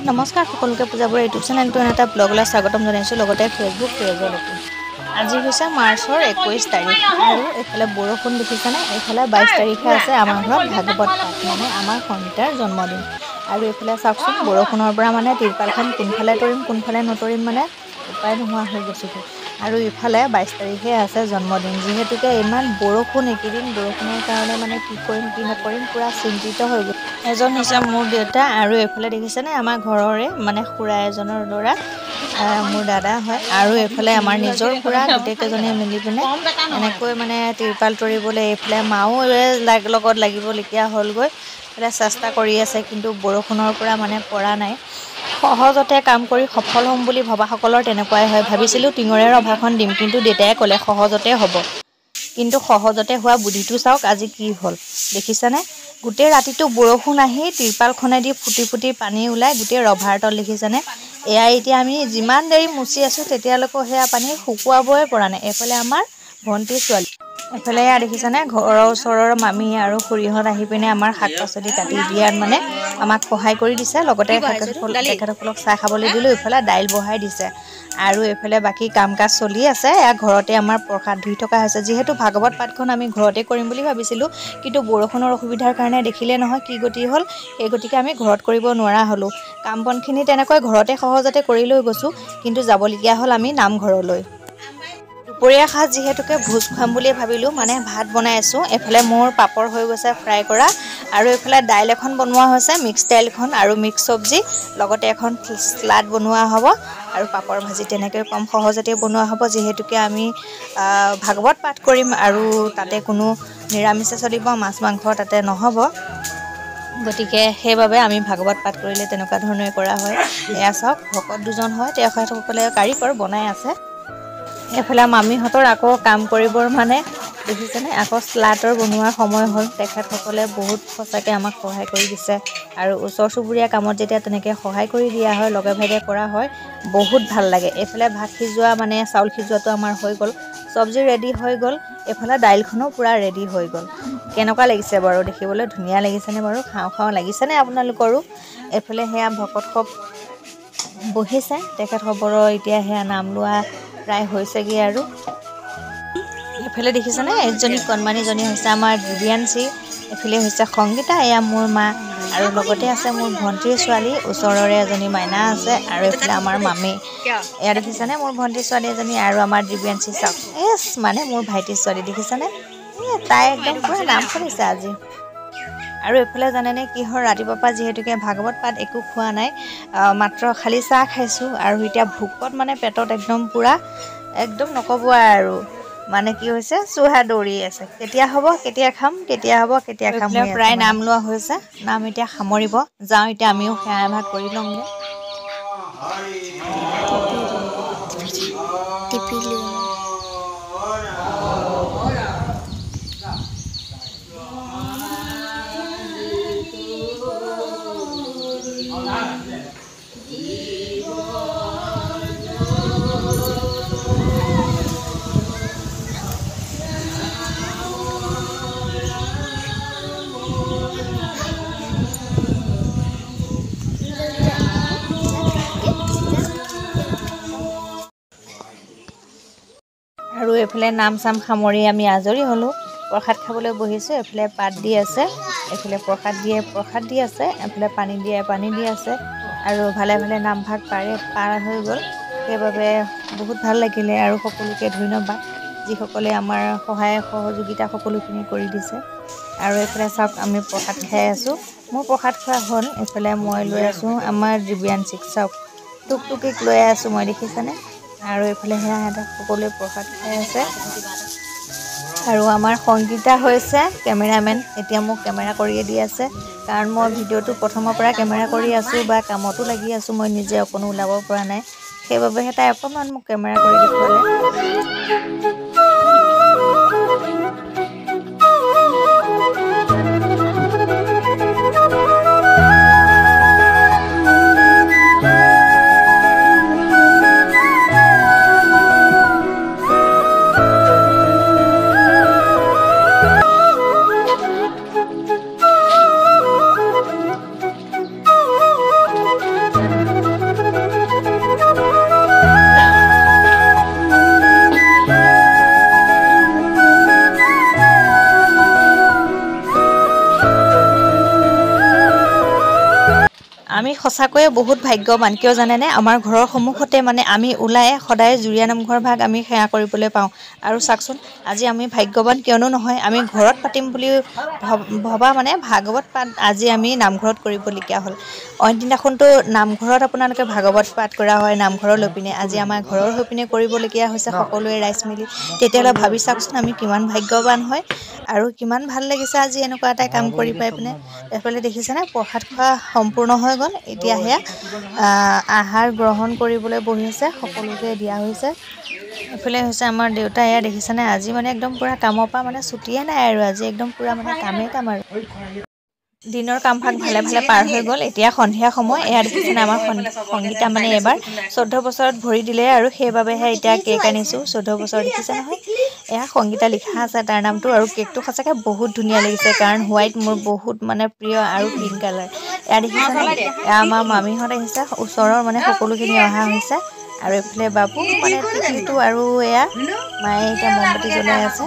নমস্কাৰ সকলোকে পূজাবোৰ ইউটিউব চেনেলটো এটা ব্লগলৈ স্বাগতম জনাইছোঁ লগতে ফেচবুক পেজলৈকে। আজি হৈছে মাৰ্চৰ 21 তাৰিখ আৰু এইফালে বৰষুণ দেখিছেনে। এইফালে 22 তাৰিখে আছে আমাৰ ঘৰত ভাগৱত পাঠ, মানে আমাৰ সন্তাৰ জন্মদিন। আৰু এইফালে চাওকচোন বৰষুণৰ পৰা মানে তিৰপালখন কোনফালে তৰিম কোনফালে নতৰিম মানে উপায় নোহোৱা হৈ গৈছোঁ। আৰু ইফালে 22 তাৰিখে আছে জন্মদিন, যিহেতুকে ইমান বৰষুণ, এইকেইদিন বৰষুণৰ কাৰণে মানে কি কৰিম কি নকৰিম পূৰা চিন্তিত হৈ গ'ল। এজন হৈছে মোৰ দেউতা আৰু এইফালে দেখিছেনে আমাৰ ঘৰৰে মানে খুৰা এজনৰ ল'ৰা, মোৰ দাদা হয়। আৰু এইফালে আমাৰ নিজৰ খুৰা, গোটেইকেইজনে মিলি পিনে এনেকৈ মানে তিৰপাল তৰিবলৈ এইফালে মাও লগত লাগিবলগীয়া হ'লগৈ। এইফালে চেষ্টা কৰি আছে কিন্তু বৰষুণৰ পৰা মানে পৰা নাই। সহজতে কাম কৰি সফল হ'ম বুলি ভবাসকলৰ তেনেকুৱাই হয়। ভাবিছিলোঁ টিঙৰে ৰভাখন দিম, কিন্তু দেউতাই ক'লে সহজতে হ'ব। কিন্তু সহজতে হোৱা বুদ্ধিটো চাওক আজি কি হ'ল দেখিছেনে। গোটেই ৰাতিটো বৰষুণ আহি তিৰপালখনেদি ফুটি ফুটি পানী ওলাই গোটেই ৰভাৰ তল দেখিছেনে। এয়া এতিয়া আমি যিমান দেৰি মুচি আছোঁ তেতিয়ালৈকে সেয়া পানী শুকুৱাবই পৰা নাই। এইফালে আমাৰ ভণ্টি ছোৱালী, এইফালে এয়া দেখিছেনে ঘৰৰ ওচৰৰ মামী আৰু খুৰীহঁত আহি পিনে আমাৰ শাক পাচলি কাটি দিয়াত মানে আমাক সহায় কৰি দিছে। লগতে তেখেতসকলক চাহ খাবলৈ দিলোঁ। এইফালে দাইল বহাই দিছে আৰু এইফালে বাকী কাম কাজ চলি আছে। এয়া ঘৰতে আমাৰ প্ৰসাদ ধুই থকা হৈছে, যিহেতু ভাগৱত পাঠখন আমি ঘৰতে কৰিম বুলি ভাবিছিলোঁ, কিন্তু বৰষুণৰ অসুবিধাৰ কাৰণে দেখিলে নহয় কি গতি হ'ল, সেই গতিকে আমি ঘৰত কৰিব নোৱাৰা হ'লোঁ। কাম বনখিনি তেনেকৈ ঘৰতে সহজতে কৰি লৈ গৈছোঁ, কিন্তু যাবলগীয়া হ'ল আমি নামঘৰলৈ। দুপৰীয়া সাজ যিহেতুকে ভোজ খুৱাম বুলিয়ে ভাবিলোঁ, মানে ভাত বনাই আছোঁ। এইফালে মোৰ পাপৰ হৈ গৈছে ফ্ৰাই কৰা আৰু এইফালে দাইল এখন বনোৱা হৈছে, মিক্স দাইলখন আৰু মিক্স চব্জি, লগতে এখন চালাড বনোৱা হ'ব আৰু পাপৰ ভাজি। তেনেকৈ কম সহজতে বনোৱা হ'ব, যিহেতুকে আমি ভাগৱত পাঠ কৰিম আৰু তাতে কোনো নিৰামিষে চলিব, মাছ মাংস তাতে নহ'ব। গতিকে সেইবাবে আমি ভাগৱত পাঠ কৰিলে তেনেকুৱা ধৰণে কৰা হয়। এয়া চাওক ভকত দুজন হয়, তেখেতসকলে কাৰিকৰ বনাই আছে। এইফালে মামীহঁতৰ আকৌ কাম কৰিবৰ মানে দেখিছেনে আকৌ শ্লাটৰ বনোৱাৰ সময় হ'ল। তেখেতসকলে বহুত সঁচাকৈ আমাক সহায় কৰি দিছে আৰু ওচৰ চুবুৰীয়া কামত যেতিয়া তেনেকৈ সহায় কৰি দিয়া হয়, লগে ভাগে কৰা হয়, বহুত ভাল লাগে। এইফালে ভাত সিজোৱা মানে চাউল সিজোৱাটো আমাৰ হৈ গ'ল, চব্জি ৰেডি হৈ গ'ল, এইফালে দাইলখনো পূৰা ৰেডি হৈ গ'ল। কেনেকুৱা লাগিছে বাৰু দেখিবলৈ, ধুনীয়া লাগিছেনে বাৰু, খাওঁ খাওঁ লাগিছেনে আপোনালোকৰো। এইফালে সেয়া ভকতসৱ বহিছে, তেখেতসকলৰ এতিয়া সেয়া নাম লোৱা প্ৰায় হৈছেগৈ। আৰু এইফালে দেখিছেনে এজনী কণমানীজনী হৈছে আমাৰ দিব্যাঞ্চী, এইফালে হৈছে সংগীতা, এয়া মোৰ মা আৰু লগতে আছে মোৰ ভণ্টিৰ ছোৱালী, ওচৰৰে এজনী মাইনা আছে আৰু এইফালে আমাৰ মামী। এয়া দেখিছেনে মোৰ ভণ্টিৰ ছোৱালী এজনী আৰু আমাৰ দিব্যাঞ্চী চাওক, মানে মোৰ ভাইটিৰ ছোৱালী দেখিছেনে, তাই একদম পূৰা নাম শুনিছে আজি। আৰু এইফালে জানেনে কি হয়, ৰাতিপুৱাৰ পৰা যিহেতুকে ভাগৱত পাঠ একো খোৱা নাই, মাত্ৰ খালী চাহ খাইছোঁ আৰু এতিয়া ভোকত মানে পেটত একদম পূৰা একদম নক'ব আৰু মানে কি হৈছে চুহা দৌৰি আছে, কেতিয়া হ'ব কেতিয়া খাম, কেতিয়া হ'ব কেতিয়া খাম। প্ৰায় নাম লোৱা হৈছে, নাম এতিয়া সামৰিব যাওঁ, এতিয়া আমিও সেৱা এভাগ কৰি লওঁগৈ। আৰু এইফালে নাম চাম সামৰি আমি আজৰি হ'লোঁ, প্ৰসাদ খাবলৈ বহিছোঁ। এইফালে পাত দি আছে, এইফালে প্ৰসাদ দি আছে, এইফালে পানী দি আছে আৰু ভালে ভালে নামভাগ পাৰ হৈ গ'ল। সেইবাবে বহুত ভাল লাগিলে আৰু সকলোকে ধন্যবাদ, যিসকলে আমাৰ সহায় সহযোগিতা সকলোখিনি কৰি দিছে। আৰু এইফালে চাওক আমি প্ৰসাদ খাই আছোঁ, মোৰ প্ৰসাদ খোৱা হ'ল। এইফালে মই লৈ আছোঁ আমাৰ দিব্যাঞ্চীক, চাওক টুকটুকিক লৈ আছোঁ মই দেখিছেনে। আৰু এইফালে সেয়া সিহঁতে সকলোৱে প্ৰসাদ খাই আছে আৰু আমাৰ সংগীতা হৈছে কেমেৰামেন, এতিয়া মোক কেমেৰা কৰিয়ে দি আছে, কাৰণ মই ভিডিঅ'টো প্ৰথমৰ পৰা কেমেৰা কৰি আছোঁ বা কামতো লাগি আছোঁ, মই নিজে অকণো ওলাব পৰা নাই, সেইবাবেহে তাই অকণমান মোক কেমেৰা কৰি দেখুৱালে। আমি সঁচাকৈয়ে বহুত ভাগ্যৱান কিয় জানেনে আমাৰ ঘৰৰ সন্মুখতে মানে আমি ওলাই সদায় জুৰীয়া নামঘৰ ভাগ আমি সেৱা কৰিবলৈ পাওঁ আৰু চাওকচোন আজি আমি ভাগ্যৱান কিয়নো নহয় আমি ঘৰত পাতিম বুলি ভবা মানে ভাগৱত পাঠ আজি আমি নামঘৰত কৰিবলগীয়া হ'ল অইন দিনাখনতো নামঘৰত আপোনালোকে ভাগৱত পাঠ কৰা হয় নামঘৰৰ লৈ পিনে আজি আমাৰ ঘৰৰ হৈ পিনে কৰিবলগীয়া হৈছে সকলোৱে ৰাইজ মিলি তেতিয়াহ'লে ভাবি চাওকচোন আমি কিমান ভাগ্যৱান হয় আৰু কিমান ভাল লাগিছে আজি এনেকুৱা এটা কাম কৰি পাই পিনে এইফালে দেখিছেনে প্ৰসাদ খোৱা সম্পূৰ্ণ হৈ গ'ল এতিয়া সেয়া আহাৰ গ্ৰহণ কৰিবলৈ বহিছে সকলোকে দিয়া হৈছে এইফালে হৈছে আমাৰ দেউতা এয়া দেখিছেনে আজি মানে একদম পুৰা কামৰ পৰা মানে ছুটিয়ে নাই আৰু আজি একদম পুৰা মানে কামেই কাম আৰু দিনৰ কাম ভাগ ভালে ভালে পাৰ হৈ গ'ল এতিয়া সন্ধিয়া সময় এয়া দেখিছেনে আমাৰ সংগীতা মানে এবাৰ 14 বছৰত ভৰি দিলে আৰু সেইবাবেহে এতিয়া কেক আনিছোঁ 14 বছৰ দেখিছে নহয় এয়া সংগীতা লিখা আছে তাৰ নামটো আৰু কেকটো সঁচাকৈ বহুত ধুনীয়া লাগিছে কাৰণ হোৱাইট মোৰ বহুত মানে প্ৰিয় আৰু পিংক কালাৰ এয়া দেখিছেনে এয়া আমাৰ মামীহঁত আহিছে ওচৰৰ মানে সকলোখিনি অহা হৈছে আৰু এইফালে বাবু মানে টিকলিটো আৰু এয়া মায়ে এতিয়া মমবাতি জ্বলাই আছে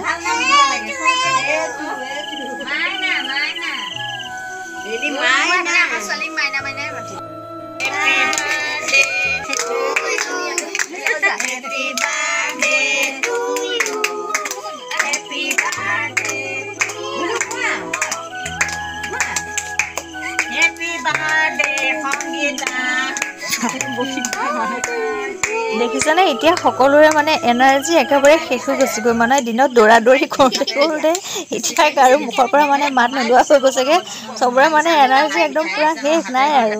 দেখিছেনে এতিয়া সকলোৰে মানে এনাৰ্জি একেবাৰে শেষ হৈ গৈছেগৈ মানে দিনত দৌৰা-দৌৰি কৰোঁতে এতিয়া কাৰো মুখৰ পৰা মানে মাত নোলোৱা হৈ গৈছেগৈ চবৰে মানে এনাৰ্জি একদম পুৰা শেষ নাই আৰু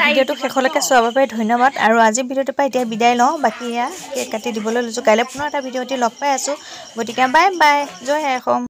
ভিডিঅ'টো শেষলৈকে চোৱাৰ বাবে ধন্যবাদ আৰু আজি ভিডিঅ'টোৰ পৰা এতিয়া বিদায় লওঁ বাকী এয়া কেক কাটি দিবলৈ লৈছোঁ কাইলৈ পুনৰ এটা ভিডিঅ'টি লগ পাই আছোঁ গতিকে বাই বাই জয় আই অসম।